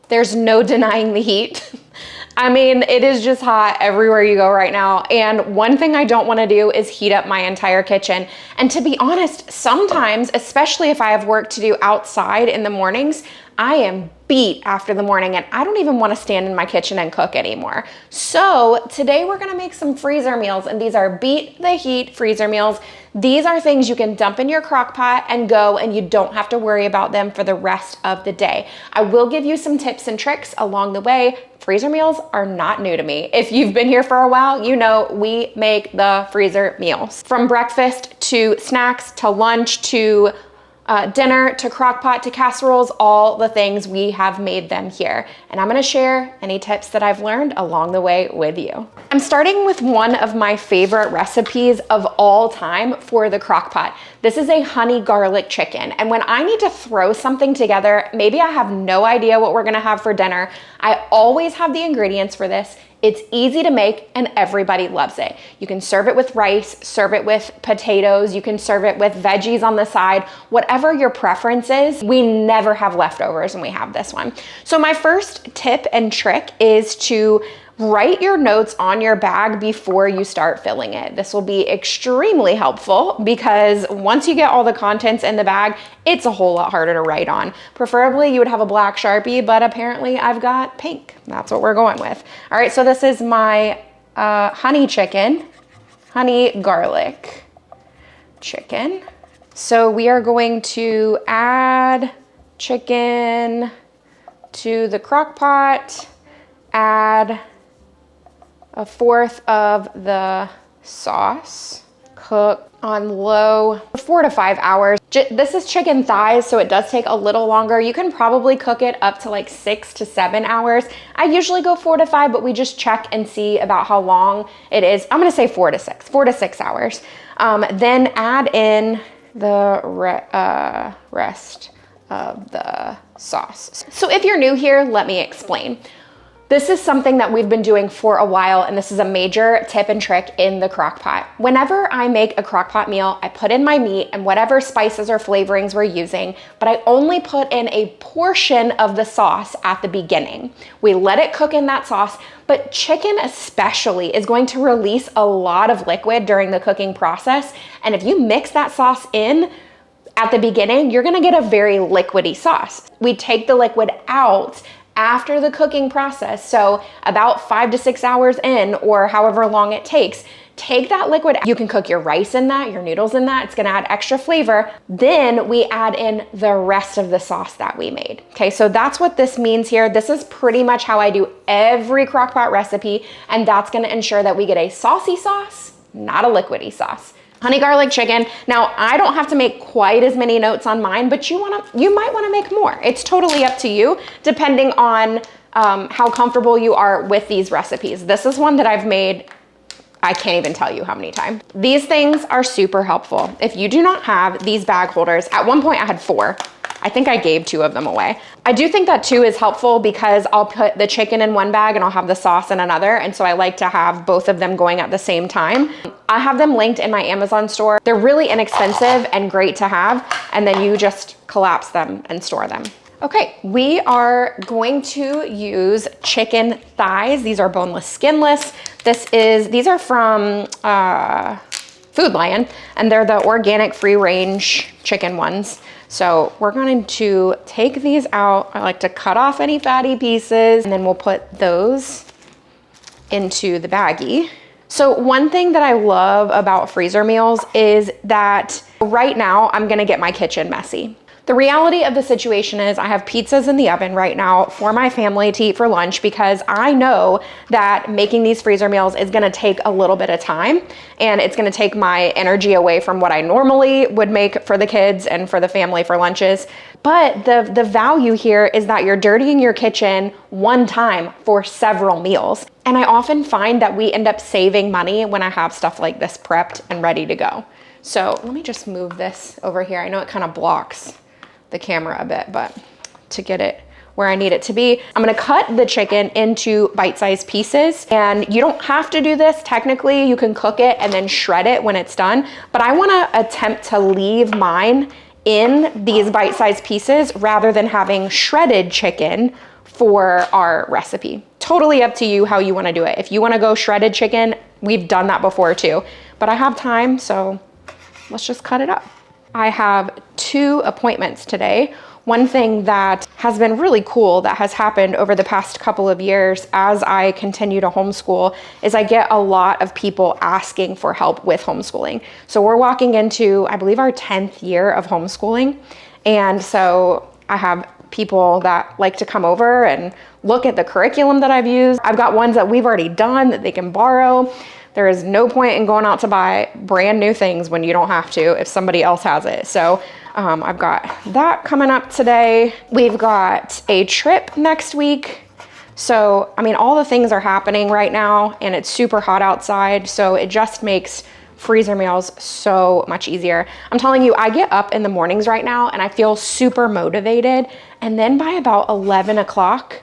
There's no denying the heat. I mean, it is just hot everywhere you go right now. And one thing I don't want to do is heat up my entire kitchen. And to be honest, sometimes, especially if I have work to do outside in the mornings, I am beat after the morning and I don't even want to stand in my kitchen and cook anymore. So today we're going to make some freezer meals, and these are beat the heat freezer meals. These are things you can dump in your crock pot and go, and you don't have to worry about them for the rest of the day. I will give you some tips and tricks along the way. Freezer meals are not new to me. If you've been here for a while, you know we make the freezer meals. From breakfast to snacks to lunch to dinner to crock pot to casseroles, all the things, we have made them here. And I'm gonna share any tips that I've learned along the way with you. I'm starting with one of my favorite recipes of all time for the crock pot. This is a honey garlic chicken. And when I need to throw something together, maybe I have no idea what we're gonna have for dinner, I always have the ingredients for this. It's easy to make and everybody loves it. You can serve it with rice, serve it with potatoes, you can serve it with veggies on the side, whatever your preference is. We never have leftovers when we have this one. So my first tip and trick is to write your notes on your bag before you start filling it. This will be extremely helpful because once you get all the contents in the bag, it's a whole lot harder to write on. Preferably you would have a black Sharpie, but apparently I've got pink. That's what we're going with. All right, so this is my honey garlic chicken. So we are going to add chicken to the crock pot, add 1/4 of the sauce, cook on low for 4 to 5 hours. This is chicken thighs, so it does take a little longer. You can probably cook it up to like 6 to 7 hours. I usually go 4 to 5, but we just check and see about how long it is. I'm gonna say 4 to 6 hours. Then add in the rest of the sauce. So if you're new here, let me explain. This is something that we've been doing for a while, and this is a major tip and trick in the crock pot. Whenever I make a crock pot meal, I put in my meat and whatever spices or flavorings we're using, but I only put in a portion of the sauce at the beginning. We let it cook in that sauce, but chicken especially is going to release a lot of liquid during the cooking process, and if you mix that sauce in at the beginning, you're gonna get a very liquidy sauce. We take the liquid out after the cooking process, so about 5 to 6 hours in, or however long it takes. Take that liquid, you can cook your rice in that, your noodles in that, it's gonna add extra flavor. Then we add in the rest of the sauce that we made. Okay, so that's what this means here. This is pretty much how I do every crock pot recipe, and that's gonna ensure that we get a saucy sauce, not a liquidy sauce. Honey garlic chicken. Now, I don't have to make quite as many notes on mine, but you might wanna make more. It's totally up to you, depending on how comfortable you are with these recipes. This is one that I've made, I can't even tell you how many times. These things are super helpful. If you do not have these bag holders, at one point I had 4. I think I gave 2 of them away. I do think that 2 is helpful because I'll put the chicken in one bag and I'll have the sauce in another. And so I like to have both of them going at the same time. I have them linked in my Amazon store. They're really inexpensive and great to have. And then you just collapse them and store them. Okay, we are going to use chicken thighs. These are boneless, skinless. These are from Food Lion, and they're the organic free range chicken ones. So we're going to take these out. I like to cut off any fatty pieces, and then we'll put those into the baggie. So one thing that I love about freezer meals is that right now I'm gonna get my kitchen messy. The reality of the situation is I have pizzas in the oven right now for my family to eat for lunch because I know that making these freezer meals is gonna take a little bit of time and it's gonna take my energy away from what I normally would make for the kids and for the family for lunches. But the value here is that you're dirtying your kitchen one time for several meals. And I often find that we end up saving money when I have stuff like this prepped and ready to go. So let me just move this over here. I know it kind of blocks the camera a bit, but to get it where I need it to be, I'm gonna cut the chicken into bite-sized pieces. And you don't have to do this. Technically, you can cook it and then shred it when it's done. But I wanna attempt to leave mine in these bite-sized pieces rather than having shredded chicken for our recipe. Totally up to you how you wanna do it. If you wanna go shredded chicken, we've done that before too, but I have time, so let's just cut it up. I have 2 appointments today. One thing that has been really cool that has happened over the past couple of years as I continue to homeschool is I get a lot of people asking for help with homeschooling. So we're walking into, I believe, our 10th year of homeschooling. And so I have people that like to come over and look at the curriculum that I've used. I've got ones that we've already done that they can borrow. There is no point in going out to buy brand new things when you don't have to if somebody else has it. So I've got that coming up today. We've got a trip next week. So, I mean, all the things are happening right now and it's super hot outside. So it just makes freezer meals so much easier. I'm telling you, I get up in the mornings right now and I feel super motivated. And then by about 11 o'clock,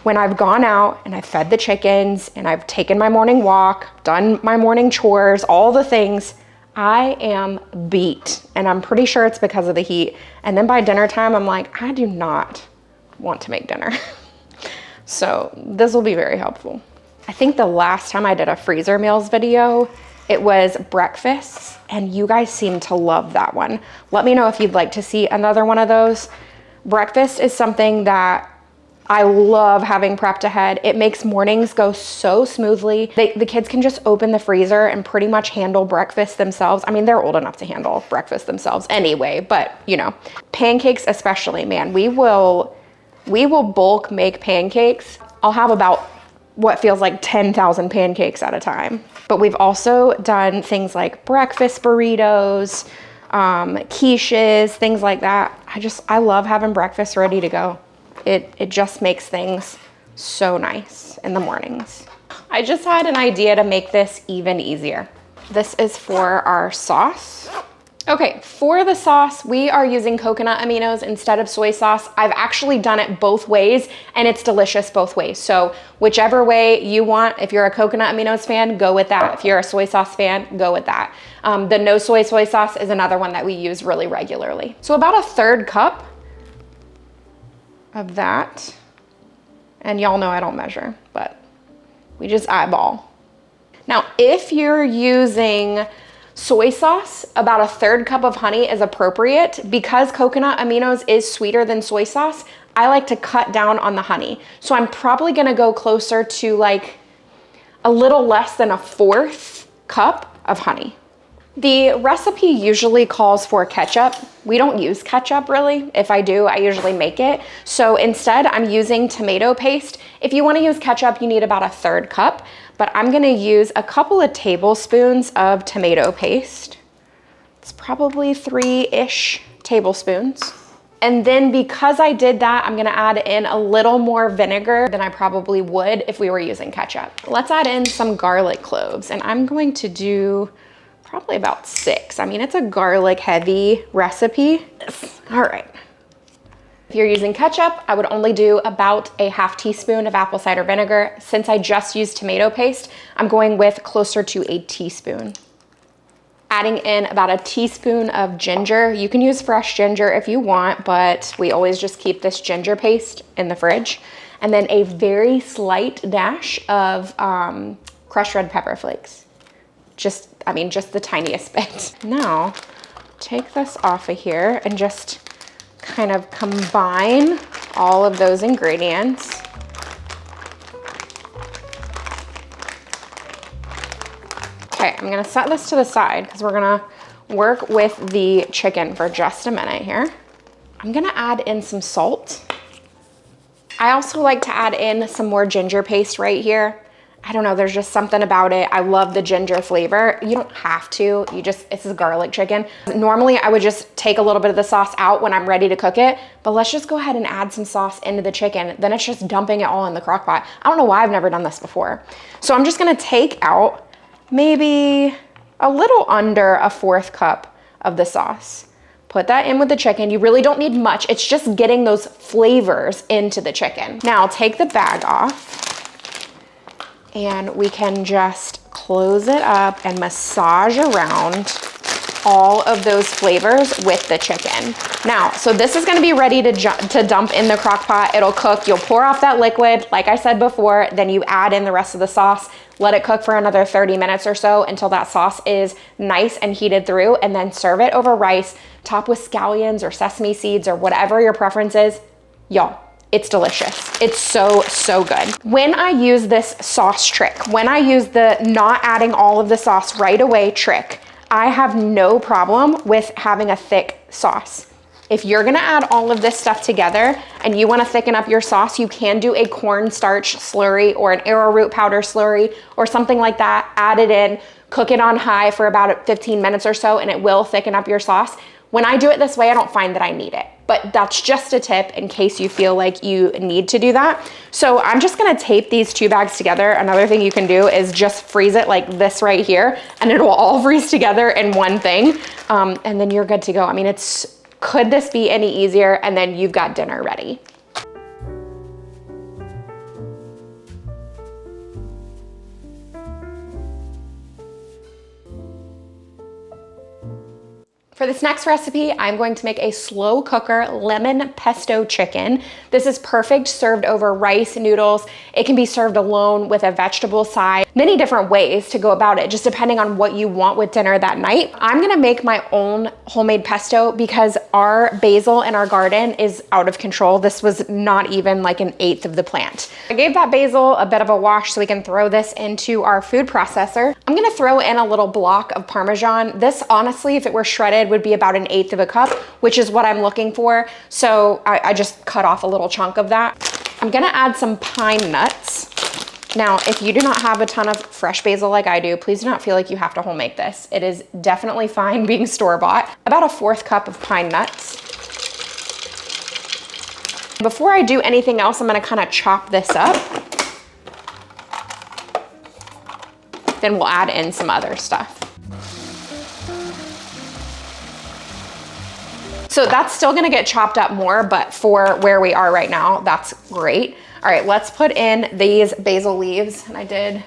when I've gone out and I've fed the chickens and I've taken my morning walk, done my morning chores, all the things, I am beat. And I'm pretty sure it's because of the heat. And then by dinner time, I'm like, I do not want to make dinner. So this will be very helpful. I think the last time I did a freezer meals video, it was breakfasts, and you guys seem to love that one. Let me know if you'd like to see another one of those. Breakfast is something that I love having prepped ahead. It makes mornings go so smoothly. The kids can just open the freezer and pretty much handle breakfast themselves. I mean, they're old enough to handle breakfast themselves anyway, but you know, pancakes especially, man, we will bulk make pancakes. I'll have about what feels like 10,000 pancakes at a time. But we've also done things like breakfast burritos, quiches, things like that. I love having breakfast ready to go. It just makes things so nice in the mornings. I just had an idea to make this even easier. This is for our sauce. Okay, for the sauce, we are using coconut aminos instead of soy sauce. I've actually done it both ways and it's delicious both ways. So whichever way you want, if you're a coconut aminos fan, go with that. If you're a soy sauce fan, go with that. The no soy sauce is another one that we use really regularly. So about 1/3 cup of that. And y'all know I don't measure, but we just eyeball. Now, if you're using soy sauce, about 1/3 cup of honey is appropriate. Because coconut aminos is sweeter than soy sauce, I like to cut down on the honey. So I'm probably gonna go closer to like a little less than 1/4 cup of honey. The recipe usually calls for ketchup. We don't use ketchup really. If I do, I usually make it. So instead I'm using tomato paste. If you wanna use ketchup, you need about 1/3 cup, but I'm gonna use a couple of tablespoons of tomato paste. It's probably 3-ish tablespoons. And then because I did that, I'm gonna add in a little more vinegar than I probably would if we were using ketchup. Let's add in some garlic cloves, and I'm going to do probably about 6. I mean, it's a garlic heavy recipe. All right. If you're using ketchup, I would only do about a 1/2 teaspoon of apple cider vinegar. Since I just used tomato paste, I'm going with closer to a teaspoon. Adding in about a teaspoon of ginger. You can use fresh ginger if you want, but we always just keep this ginger paste in the fridge. And then a very slight dash of crushed red pepper flakes. Just the tiniest bit. Now, take this off of here and just kind of combine all of those ingredients. Okay, I'm gonna set this to the side because we're gonna work with the chicken for just a minute here. I'm gonna add in some salt. I also like to add in some more ginger paste right here. I don't know, there's just something about it. I love the ginger flavor. You don't have to, it's a garlic chicken. Normally I would just take a little bit of the sauce out when I'm ready to cook it, but let's just go ahead and add some sauce into the chicken. Then it's just dumping it all in the crock pot. I don't know why I've never done this before. So I'm just gonna take out maybe a little under 1/4 cup of the sauce. Put that in with the chicken. You really don't need much. It's just getting those flavors into the chicken. Now take the bag off. And we can just close it up and massage around all of those flavors with the chicken. Now, so this is gonna be ready to dump in the crock pot. It'll cook, you'll pour off that liquid, like I said before, then you add in the rest of the sauce, let it cook for another 30 minutes or so until that sauce is nice and heated through, and then serve it over rice, top with scallions or sesame seeds or whatever your preference is. Y'all, it's delicious. It's so, so good. When I use this sauce trick, when I use the not adding all of the sauce right away trick, I have no problem with having a thick sauce. If you're gonna add all of this stuff together and you wanna thicken up your sauce, you can do a cornstarch slurry or an arrowroot powder slurry or something like that. Add it in, cook it on high for about 15 minutes or so, and it will thicken up your sauce. When I do it this way, I don't find that I need it, but that's just a tip in case you feel like you need to do that. So I'm just gonna tape these 2 bags together. Another thing you can do is just freeze it like this right here, and it will all freeze together in one thing, and then you're good to go. I mean, could this be any easier? And then you've got dinner ready. For this next recipe, I'm going to make a slow cooker lemon pesto chicken. This is perfect served over rice, noodles. It can be served alone with a vegetable side. Many different ways to go about it, just depending on what you want with dinner that night. I'm gonna make my own homemade pesto because our basil in our garden is out of control. This was not even like 1/8 of the plant. I gave that basil a bit of a wash so we can throw this into our food processor. I'm gonna throw in a little block of Parmesan. This, honestly, if it were shredded, would be about 1/8 of a cup, which is what I'm looking for. So I just cut off a little chunk of that. I'm gonna add some pine nuts. Now, if you do not have a ton of fresh basil like I do, please do not feel like you have to home make this. It is definitely fine being store-bought. About a 1/4 cup of pine nuts. Before I do anything else, I'm gonna kind of chop this up. Then we'll add in some other stuff. So that's still gonna get chopped up more, but for where we are right now, that's great. All right, let's put in these basil leaves, and I did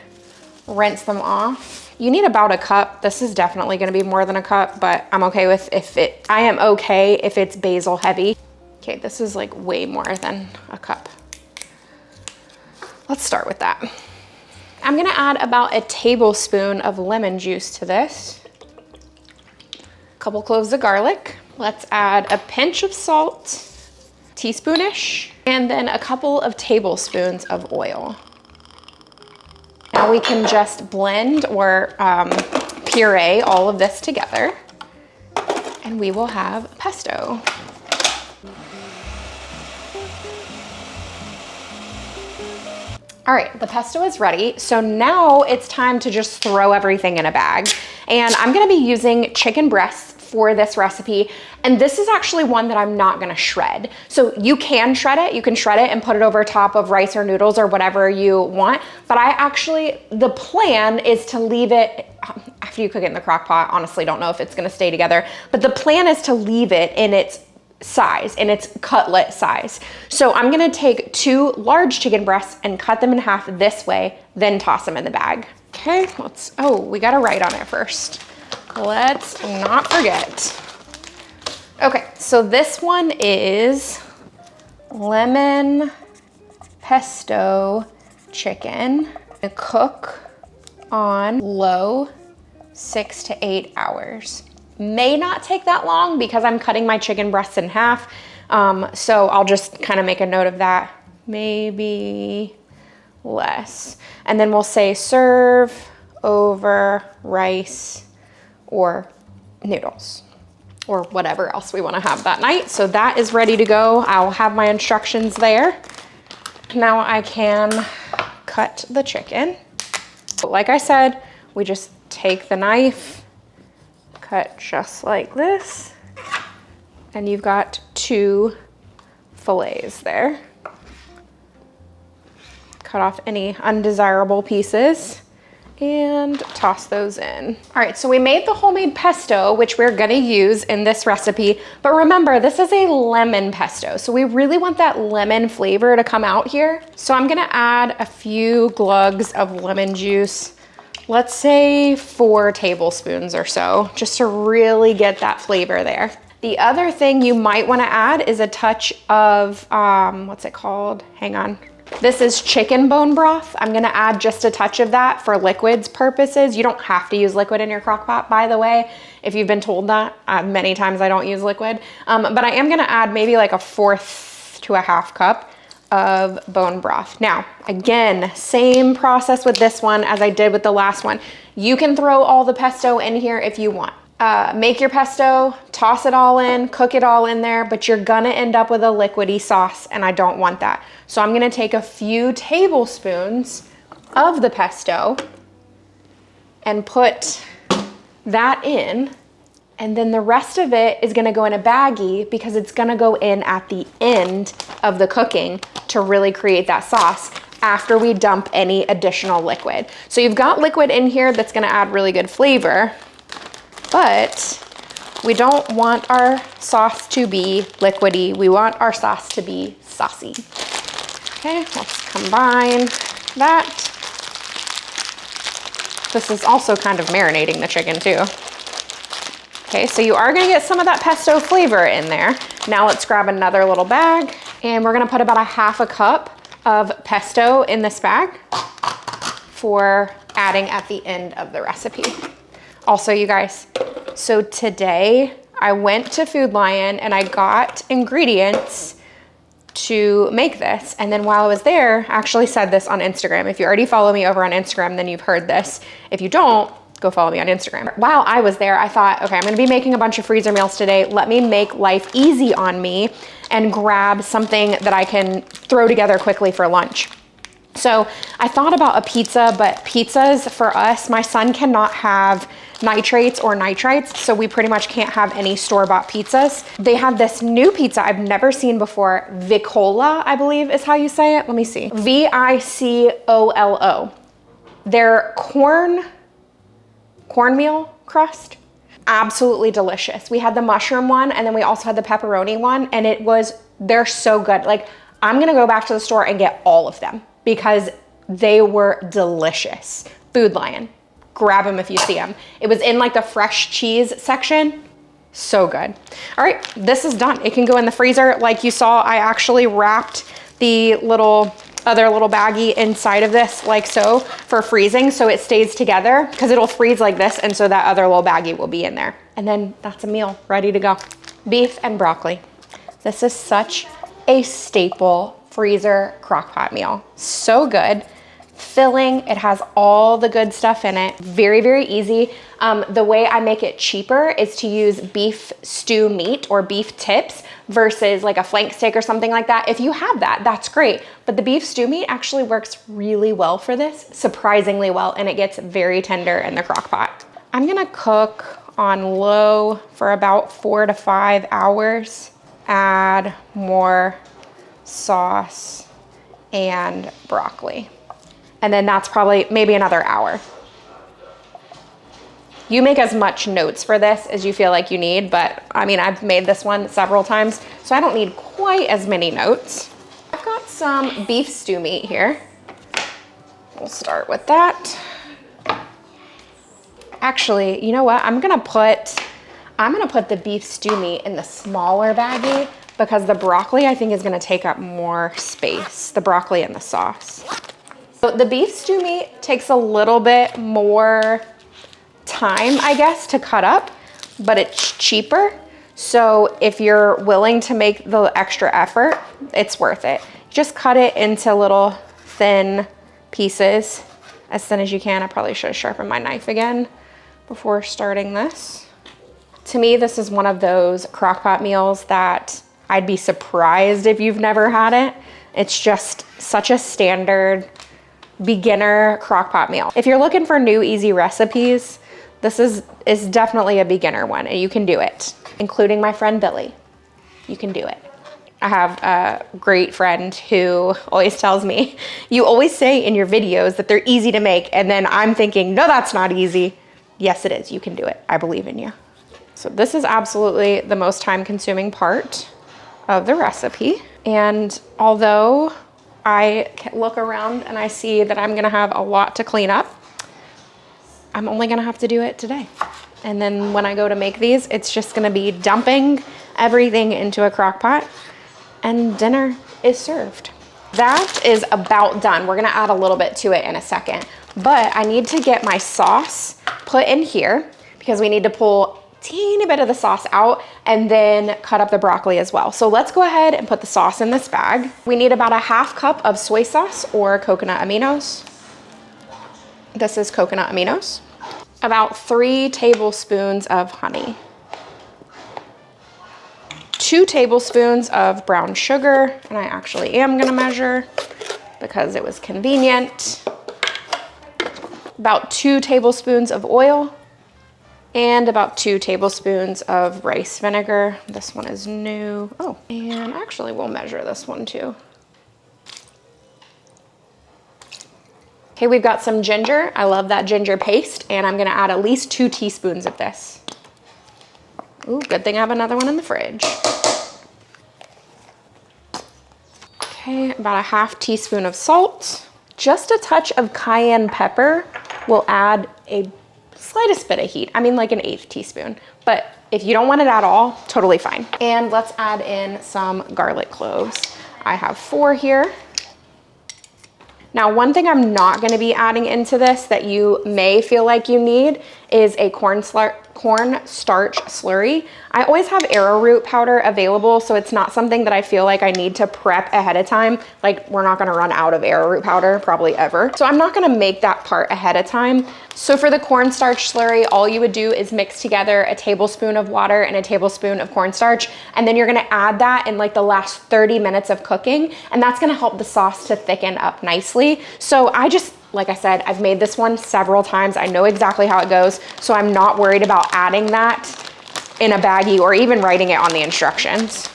rinse them off. You need about a cup. This is definitely gonna be more than a cup, but I'm okay with I am okay if it's basil heavy. Okay, this is like way more than a cup. Let's start with that. I'm gonna add about a tablespoon of lemon juice to this. A couple cloves of garlic. Let's add a pinch of salt, teaspoonish, and then a couple of tablespoons of oil. Now we can just blend or puree all of this together, and we will have pesto. All right, the pesto is ready. So now it's time to just throw everything in a bag. And I'm gonna be using chicken breasts for this recipe. And this is actually one that I'm not gonna shred. So you can shred it and put it over top of rice or noodles or whatever you want. But the plan is to leave it, after you cook it in the crock pot, honestly don't know if it's gonna stay together, but the plan is to leave it in its size, in its cutlet size. So I'm gonna take 2 large chicken breasts and cut them in half this way, then toss them in the bag. Okay, we gotta write on it first. Let's not forget. Okay, so this one is lemon pesto chicken. Cook on low 6 to 8 hours. May not take that long because I'm cutting my chicken breasts in half. So I'll just kind of make a note of that. Maybe less. And then we'll say serve over rice or noodles or whatever else we want to have that night. So that is ready to go. I'll have my instructions there. Now I can cut the chicken. Like I said, we just take the knife, cut just like this, and you've got 2 fillets there. Cut off any undesirable pieces and toss those in. All right, so we made the homemade pesto, which we're gonna use in this recipe, but remember, this is a lemon pesto, so we really want that lemon flavor to come out here. So I'm gonna add a few glugs of lemon juice let's say 4 tablespoons or so, just to really get that flavor there. The other thing you might want to add is a touch of, what's it called? Hang on. This is chicken bone broth. I'm gonna add just a touch of that for liquids purposes. You don't have to use liquid in your crock pot, by the way, if you've been told that. Many times I don't use liquid, but I am gonna add maybe like 1/4 to 1/2 cup of bone broth. Now, again, same process with this one as I did with the last one. You can throw all the pesto in here if you want. Make your pesto, toss it all in, cook it all in there, but you're gonna end up with a liquidy sauce, and I don't want that. So I'm gonna take a few tablespoons of the pesto and put that in, and then the rest of it is gonna go in a baggie because it's gonna go in at the end of the cooking to really create that sauce after we dump any additional liquid. So you've got liquid in here that's gonna add really good flavor, but we don't want our sauce to be liquidy. We want our sauce to be saucy. Okay, let's combine that. This is also kind of marinating the chicken too. Okay, so you are gonna get some of that pesto flavor in there. Now let's grab another little bag, and we're gonna put about 1/2 cup of pesto in this bag for adding at the end of the recipe. Also, you guys, so today I went to Food Lion and I got ingredients to make this. And then while I was there, I actually said this on Instagram. If you already follow me over on Instagram, then you've heard this. If you don't, go follow me on Instagram. While I was there, I thought, okay, I'm gonna be making a bunch of freezer meals today. Let me make life easy on me and grab something that I can throw together quickly for lunch. So I thought about a pizza, but pizzas for us, my son cannot have nitrates or nitrites, so we pretty much can't have any store-bought pizzas. They have this new pizza I've never seen before, Vicola, I believe is how you say it. Let me see. Vicolo. They're cornmeal crust. Absolutely delicious. We had the mushroom one, and then we also had the pepperoni one, and they're so good. Like, I'm gonna go back to the store and get all of them because they were delicious. Food Lion, grab them if you see them. It was in like the fresh cheese section. So good. All right, this is done. It can go in the freezer. Like you saw, I actually wrapped the other little baggie inside of this like so for freezing, so it stays together because it'll freeze like this, and so that other little baggie will be in there. And then that's a meal ready to go. Beef and broccoli. This is such a staple freezer crock pot meal. So good. Filling, it has all the good stuff in it. Very, very easy. The way I make it cheaper is to use beef stew meat or beef tips versus like a flank steak or something like that. If you have that, that's great. But the beef stew meat actually works really well for this, surprisingly well, and it gets very tender in the crock pot. I'm gonna cook on low for about 4 to 5 hours. Add more sauce and broccoli. And then that's probably maybe another hour. You make as much notes for this as you feel like you need, but I mean, I've made this one several times, so I don't need quite as many notes. I've got some beef stew meat here. We'll start with that. Actually, you know what? I'm gonna put the beef stew meat in the smaller baggie because the broccoli I think is gonna take up more space, the broccoli and the sauce. So the beef stew meat takes a little bit more time, I guess, to cut up, but it's cheaper. So if you're willing to make the extra effort, it's worth it. Just cut it into little thin pieces, as thin as you can. I probably should have sharpened my knife again before starting this. To me, this is one of those crock pot meals that I'd be surprised if you've never had it. It's just such a standard beginner crock pot meal. If you're looking for new easy recipes, this is definitely a beginner one, and you can do it, including my friend Billy. You can do it. I have a great friend who always tells me, you always say in your videos that they're easy to make, and then I'm thinking, no, that's not easy. Yes, it is. You can do it. I believe in you. So this is absolutely the most time-consuming part of the recipe. And although I look around and I see that I'm gonna have a lot to clean up, I'm only gonna have to do it today. And then when I go to make these, it's just gonna be dumping everything into a crock pot and dinner is served. That is about done. We're gonna add a little bit to it in a second, but I need to get my sauce put in here because we need to pull a teeny bit of the sauce out and then cut up the broccoli as well. So let's go ahead and put the sauce in this bag. We need about a ½ cup of soy sauce or coconut aminos. This is coconut aminos. About 3 tablespoons of honey. 2 tablespoons of brown sugar, and I actually am gonna measure because it was convenient. About 2 tablespoons of oil and about 2 tablespoons of rice vinegar. This one is new. Oh, and actually we'll measure this one too. Okay, we've got some ginger. I love that ginger paste, and I'm gonna add at least 2 teaspoons of this. Ooh, good thing I have another one in the fridge. Okay, about a ½ teaspoon of salt. Just a touch of cayenne pepper will add a slightest bit of heat. I mean like an 1/8 teaspoon, but if you don't want it at all, totally fine. And let's add in some garlic cloves. I have 4 here. Now, one thing I'm not gonna be adding into this that you may feel like you need is a cornstarch slurry. I always have arrowroot powder available, so it's not something that I feel like I need to prep ahead of time. Like, we're not gonna run out of arrowroot powder, probably ever. So I'm not gonna make that part ahead of time. So for the cornstarch slurry, all you would do is mix together a tablespoon of water and a tablespoon of cornstarch, and then you're gonna add that in like the last 30 minutes of cooking, and that's gonna help the sauce to thicken up nicely. So like I said, I've made this one several times. I know exactly how it goes, so I'm not worried about adding that in a baggie or even writing it on the instructions.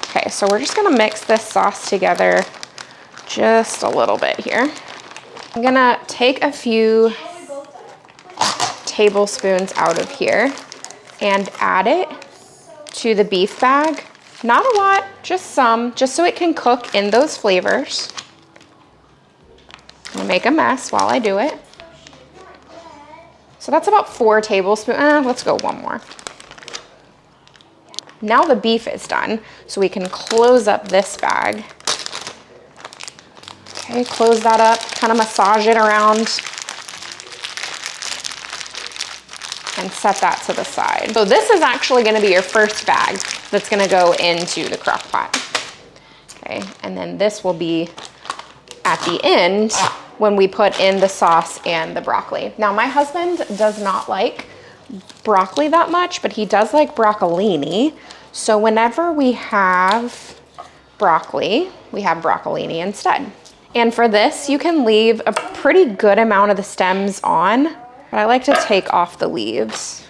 Okay, so we're just gonna mix this sauce together just a little bit here. I'm gonna take a few tablespoons out of here and add it to the beef bag. Not a lot, just some, just so it can cook in those flavors. I'm gonna make a mess while I do it. So that's about 4 tablespoons. Let's go 1 more. Now the beef is done, so we can close up this bag. Okay, close that up, kind of massage it around and set that to the side. So this is actually gonna be your first bag that's gonna go into the crock pot. Okay, and then this will be at the end when we put in the sauce and the broccoli. Now, my husband does not like broccoli that much, but he does like broccolini. So whenever we have broccoli, we have broccolini instead. And for this, you can leave a pretty good amount of the stems on, but I like to take off the leaves.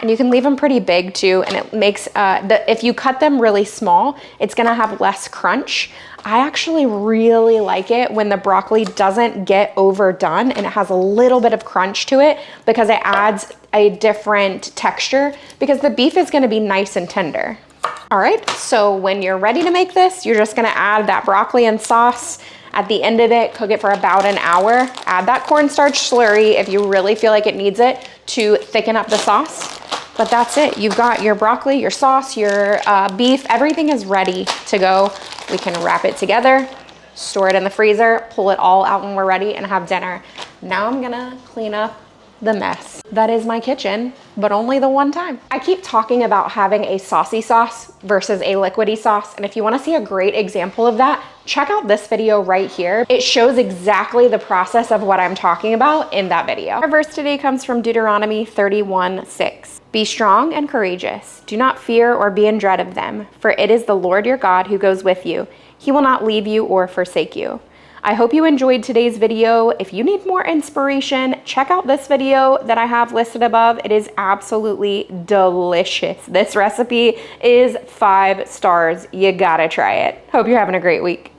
And you can leave them pretty big too, and it makes, if you cut them really small, it's gonna have less crunch. I actually really like it when the broccoli doesn't get overdone and it has a little bit of crunch to it because it adds a different texture because the beef is gonna be nice and tender. All right, so when you're ready to make this, you're just gonna add that broccoli and sauce. At the end of it, cook it for about an hour. Add that cornstarch slurry if you really feel like it needs it to thicken up the sauce. But that's it. You've got your broccoli, your sauce, your beef, everything is ready to go. We can wrap it together, store it in the freezer, pull it all out when we're ready and have dinner. Now I'm gonna clean up the mess that is my kitchen, but only the one time. I keep talking about having a saucy sauce versus a liquidy sauce, and if you wanna see a great example of that, check out this video right here. It shows exactly the process of what I'm talking about in that video. Our verse today comes from Deuteronomy 31:6. Be strong and courageous. Do not fear or be in dread of them, for it is the Lord your God who goes with you. He will not leave you or forsake you. I hope you enjoyed today's video. If you need more inspiration, check out this video that I have listed above. It is absolutely delicious. This recipe is 5 stars. You gotta try it. Hope you're having a great week.